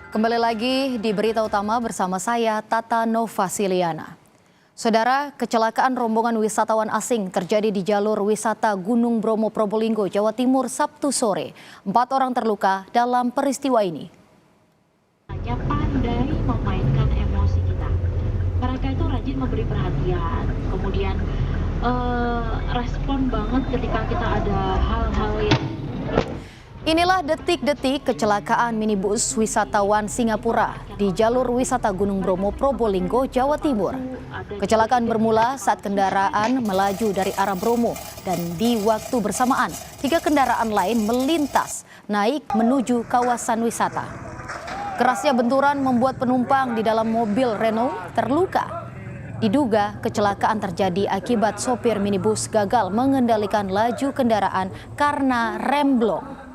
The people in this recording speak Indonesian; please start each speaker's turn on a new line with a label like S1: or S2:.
S1: Kembali lagi di Berita Utama bersama saya Tata Novasiliana. Saudara, kecelakaan rombongan wisatawan asing terjadi di jalur wisata Gunung Bromo Probolinggo, Jawa Timur Sabtu sore. 4 orang terluka dalam peristiwa ini.
S2: Hanya pandai memainkan emosi kita. Mereka itu rajin memberi perhatian, kemudian respon banget ketika kita ada hal-hal yang...
S1: Inilah detik-detik kecelakaan minibus wisatawan Singapura di jalur wisata Gunung Bromo Probolinggo, Jawa Timur. Kecelakaan bermula saat kendaraan melaju dari arah Bromo dan di waktu bersamaan 3 kendaraan lain melintas naik menuju kawasan wisata. Kerasnya benturan membuat penumpang di dalam mobil Renault terluka. Diduga kecelakaan terjadi akibat sopir minibus gagal mengendalikan laju kendaraan karena remblong.